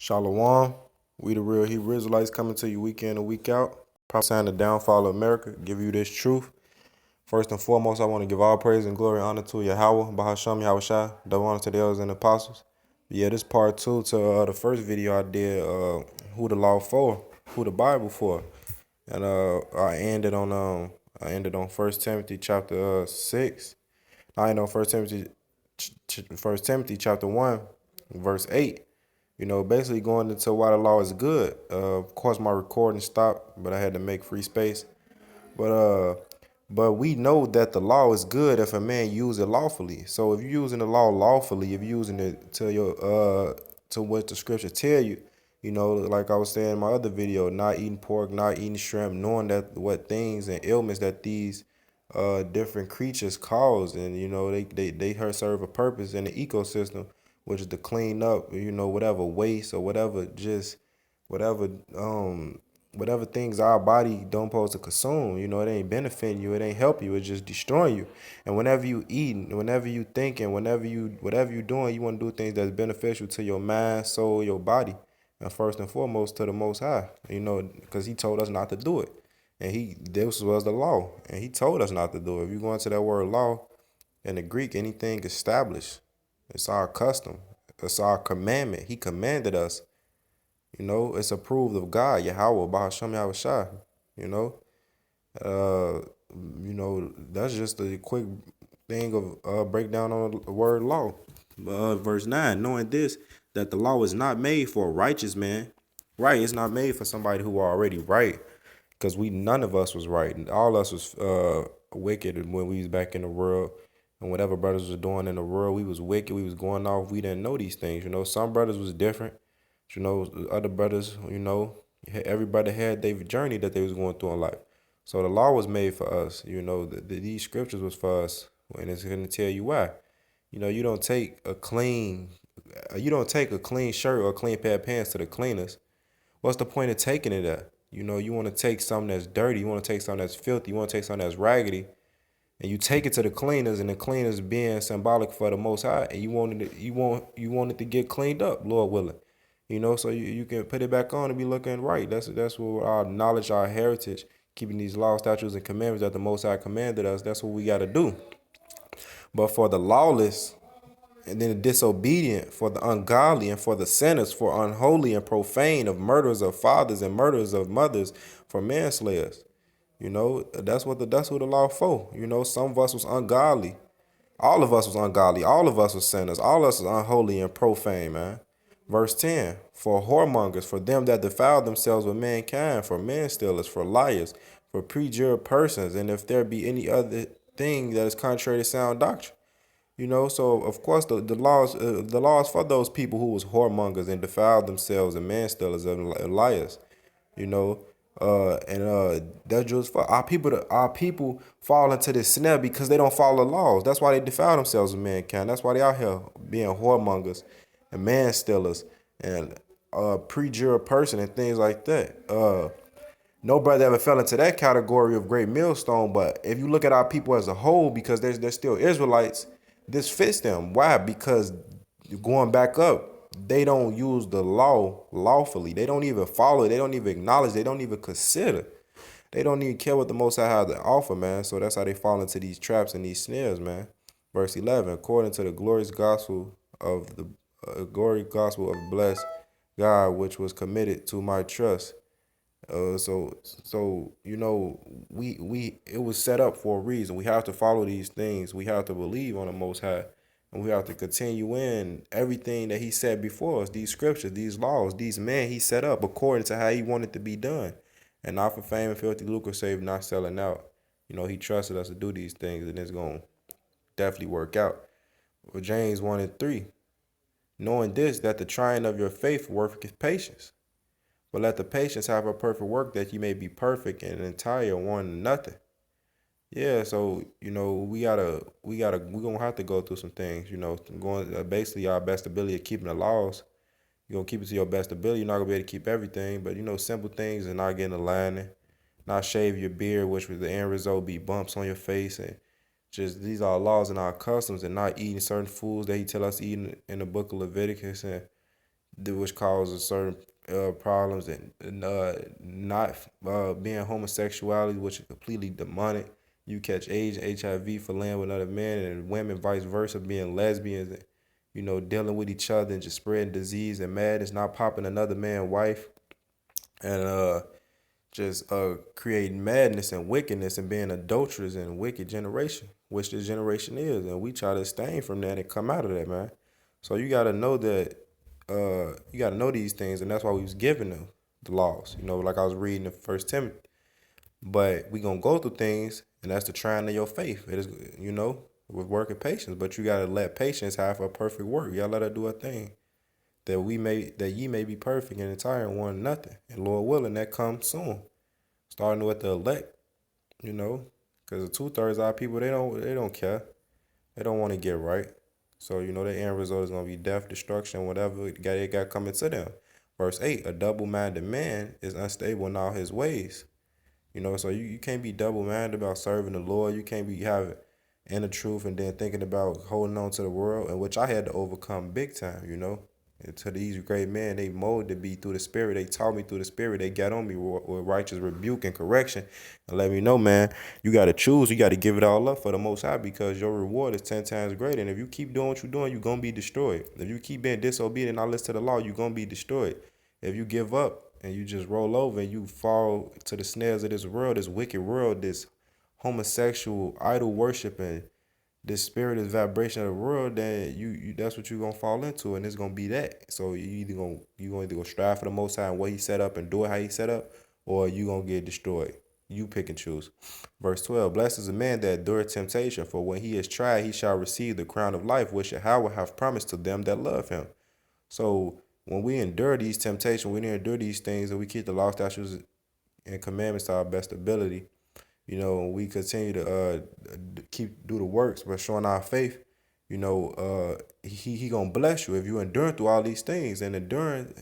Shalom. We the real Hebrew Israelites coming to you week in and week out. Prophesying the downfall of America. Give you this truth. First and foremost, I want to give all praise and glory and honor to Yahweh, Bahasham, Yahushai, double honor to the elders and apostles. Yeah, this part two to the first video I did, who the law for, who the Bible for. And I ended on 1 Timothy chapter 6. I ended on 1 Timothy chapter 1, verse 8. Basically going into why the law is good. Of course, my recording stopped, but I had to make free space. But we know that the law is good if a man use it lawfully. So if you're using the law lawfully, if you're using it to what the scripture tell you, like I was saying in my other video, not eating pork, not eating shrimp, knowing that what things and ailments that these different creatures cause, and they serve a purpose in the ecosystem, which is to clean up, whatever waste or whatever whatever things our body don't supposed to consume. It ain't benefiting you, it ain't helping you, it's just destroying you. And whenever you eating, whenever you thinking, whatever you doing, you want to do things that's beneficial to your mind, soul, your body, and first and foremost to the Most High. Because He told us not to do it, and this was the law, and He told us not to do it. If you go into that word law in the Greek, anything established, it's our custom, it's our commandment. He commanded us. It's approved of God, Yahweh, Bahasham Yahushai. You know, uh, that's just a quick thing of breakdown on the word law. Verse 9, knowing this, that the law is not made for a righteous man. Right, it's not made for somebody who are already right, because none of us was right. And all of us was wicked when we was back in the world. And whatever brothers was doing in the world, we was wicked. We was going off. We didn't know these things. Some brothers was different. Other brothers, every brother had their journey that they was going through in life. So the law was made for us. These scriptures was for us, and it's going to tell you why. You don't take a clean shirt or a clean pair of pants to the cleaners. What's the point of taking it there? You want to take something that's dirty. You want to take something that's filthy. You want to take something that's raggedy, and you take it to the cleaners, and the cleaners being symbolic for the Most High, and you want it to get cleaned up, Lord willing. So you can put it back on and be looking right. That's what our knowledge, our heritage, keeping these laws, statutes, and commandments that the Most High commanded us. That's what we got to do. But for the lawless, and then the disobedient, for the ungodly, and for the sinners, for unholy and profane, of murderers of fathers and murderers of mothers, for manslayers. That's what the law for. Some of us was ungodly. All of us was ungodly. All of us was sinners. All of us was unholy and profane, man. Verse 10, for whoremongers, for them that defile themselves with mankind, for manstealers, for liars, for perjured persons, and if there be any other thing that is contrary to sound doctrine. So of course the laws for those people who was whoremongers and defiled themselves and manstealers and liars. That's just for our people fall into this snare because they don't follow the laws. That's why they defile themselves with mankind. That's why they out here being whoremongers and manstealers and perjured person and things like that. No brother ever fell into that category of great millstone. But if you look at our people as a whole, because they're still Israelites, this fits them. Why? Because going back up, they don't use the law lawfully. They don't even follow it. They don't even acknowledge. They don't even consider. They don't even care what the Most High has to offer, man. So that's how they fall into these traps and these snares, man. Verse 11, according to the glorious gospel of the blessed God, which was committed to my trust. We it was set up for a reason. We have to follow these things. We have to believe on the Most High, and we have to continue in everything that He said before us. These scriptures, these laws, these men He set up according to how He wanted to be done, and not for fame and filthy lucre, save not selling out. He trusted us to do these things, and it's gonna definitely work out. For James 1:3, knowing this, that the trying of your faith worketh patience. But let the patience have a perfect work, that you may be perfect and entire, wanting nothing. Yeah, so we're gonna have to go through some things. Going basically our best ability of keeping the laws. You're gonna keep it to your best ability. You're not gonna be able to keep everything, but simple things and not getting a lining, not shave your beard, which was the end result be bumps on your face, and just these are laws and our customs, and not eating certain foods that He tell us to eat in the book of Leviticus, and which causes certain problems, and not being homosexuality, which is completely demonic. You catch AIDS, HIV for laying with another man, and women vice versa, being lesbians, and dealing with each other and just spreading disease and madness, not popping another man's wife, and just creating madness and wickedness and being adulterous and wicked generation, which this generation is, and we try to abstain from that and come out of that, man. So you got to know that you got to know these things, and that's why we was giving them the laws. Like I was reading in First Timothy. But we gonna go through things, and that's the trying of your faith. It is, with working patience. But you gotta let patience have a perfect work. You gotta let her do a thing that ye may be perfect and entire and want nothing. And Lord willing, that comes soon. Starting with the elect, because the 2/3 of our people they don't care. They don't want to get right. So the end result is gonna be death, destruction, whatever it got coming to them. Verse 8: a double-minded man is unstable in all his ways. So you can't be double-minded about serving the Lord. You can't be having inner truth and then thinking about holding on to the world, and which I had to overcome big time. And to these great men, they molded me through the Spirit. They taught me through the Spirit. They got on me with righteous rebuke and correction and let me know, man, you got to choose. You got to give it all up for the Most High, because your reward is 10 times greater. And if you keep doing what you're doing, you're going to be destroyed. If you keep being disobedient and not listen to the law, you're going to be destroyed. If you give up and you just roll over and you fall to the snares of this world, this wicked world, this homosexual idol worshiping, this spirit, this vibration of the world, then you that's what you're gonna fall into, and it's gonna be that. So you gonna either go strive for the Most High and what He set up and do it how He set up, or you gonna get destroyed. You pick and choose. Verse 12: blessed is the man that endureth temptation, for when he is tried, he shall receive the crown of life, which Yahweh hath promised to them that love Him. So when we endure these temptations, we endure these things, and we keep the law, statutes, and commandments to our best ability, we continue to do the works, but showing our faith, he gonna bless you if you endure through all these things. And enduring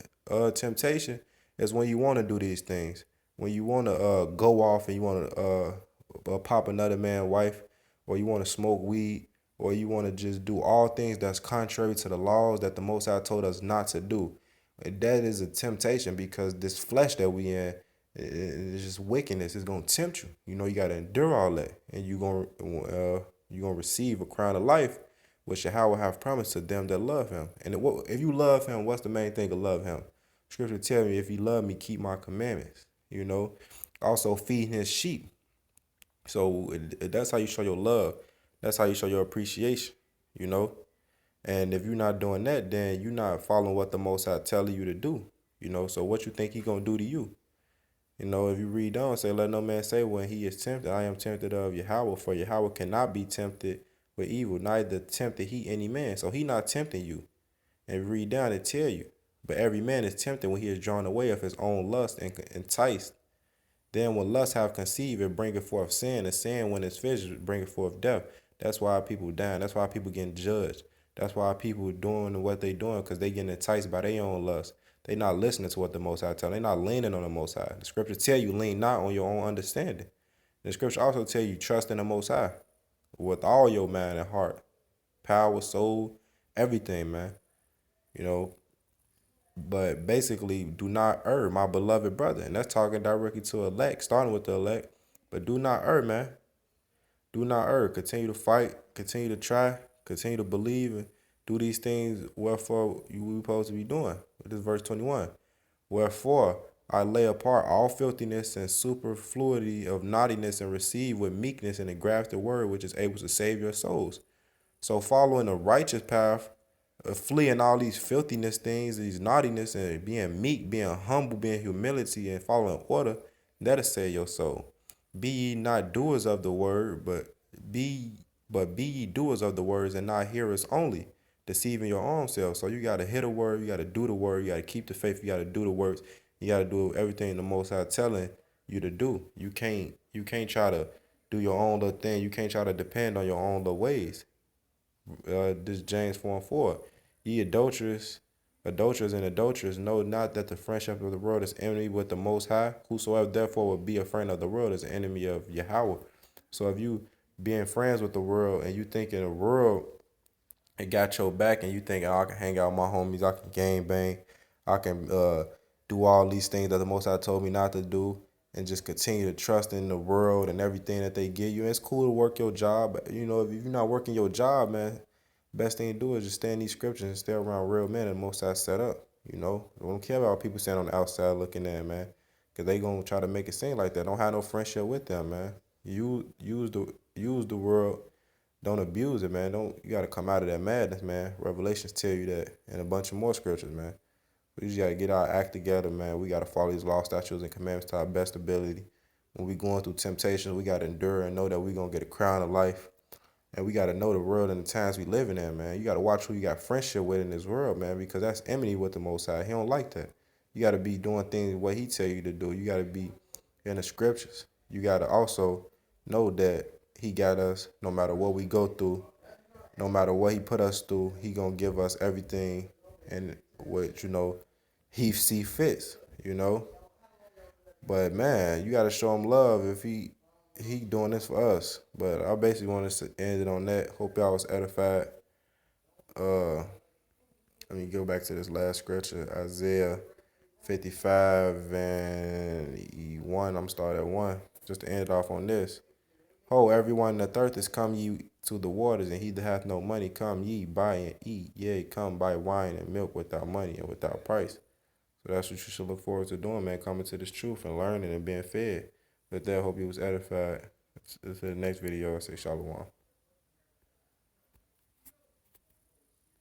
temptation is when you want to do these things, when you want to go off and you want to pop another man's wife, or you want to smoke weed, or you want to just do all things that's contrary to the laws that the Most High told us not to do. That is a temptation, because this flesh that we in, it's just wickedness. It's gonna tempt you. You gotta endure all that, and you gonna receive a crown of life, which Yahweh have promised to them that love Him. And if you love Him, what's the main thing to love Him? Scripture tell me, if you love me, keep my commandments. Also feeding His sheep. So that's how you show your love. That's how you show your appreciation. You know. And if you're not doing that, then you're not following what the Most High telling you to do. So what you think He gonna do to you? If you read on, say, let no man say when he is tempted, I am tempted of Yahweh, for Yahweh cannot be tempted with evil, neither tempted He any man. So He not tempting you. And read down, it tell you. But every man is tempted when he is drawn away of his own lust and enticed. Then when lust have conceived, it bringeth forth sin, and sin, when it's finished, bringeth forth death. That's why people dying. That's why people getting judged. That's why people doing what they doing, because they getting enticed by their own lust. They not listening to what the Most High tell. They not leaning on the Most High. The scripture tell you, lean not on your own understanding. The scripture also tell you, trust in the Most High with all your mind and heart, power, soul, everything, man. But basically, do not err, my beloved brother. And that's talking directly to elect, starting with the elect. But do not err, man. Do not err. Continue to fight. Continue to try. Continue to believe and do these things wherefore we supposed to be doing. This is verse 21. Wherefore I lay apart all filthiness and superfluity of naughtiness, and receive with meekness and engraft the word, which is able to save your souls. So following a righteous path, fleeing all these filthiness things, these naughtiness, and being meek, being humble, being humility, and following order, that'll save your soul. Be ye not doers of the word, but be ye doers of the words, and not hearers only, deceiving your own self. So you gotta hear the word, you gotta do the word, you gotta keep the faith, you gotta do the works, you gotta do everything the Most High telling you to do. You can't try to do your own little thing. You can't try to depend on your own little ways. This James 4:4. Ye adulterers and adulterers, know not that the friendship of the world is enemy with the Most High. Whosoever therefore would be a friend of the world is an enemy of Yahweh. So if you being friends with the world, and you thinking the world it got your back, and you think, oh, I can hang out with my homies, I can gang bang, I can do all these things that the Most High told me not to do, and just continue to trust in the world and everything that they give you. And it's cool to work your job, but you know, if you're not working your job, man, best thing to do is just stay in these scriptures and stay around real men and the Most High set up. You know, don't care about people standing on the outside looking in, man, because they gonna try to make it seem like that. Don't have no friendship with them, man. You use the world. Don't abuse it, man. Don't You gotta come out of that madness, man. Revelations tell you that, and a bunch of more scriptures, man. We just gotta get our act together, man. We gotta follow these law, statutes, and commandments to our best ability. When we going through temptations, we gotta endure and know that we gonna get a crown of life. And we gotta know the world and the times we living in, man. You gotta watch who you got friendship with in this world, man, because that's enmity with the Most High. He don't like that. You gotta be doing things what He tell you to do. You gotta be in the scriptures. You gotta also know that He got us no matter what we go through, no matter what He put us through. He gonna give us everything and what He see fits. You know. But man, you gotta show Him love if He doing this for us. But I basically want to end it on that. Hope y'all was edified. Uh, Let me go back to this last scripture, Isaiah 55:1. I'm starting at 1. Just to end it off on this. Ho, everyone that thirsteth, come ye to the waters, and he that hath no money, come ye, buy and eat. Yea, come buy wine and milk without money and without price. So that's what you should look forward to doing, man. Coming to this truth and learning and being fed. With that, I hope you was edified. To the next video, I say shalom.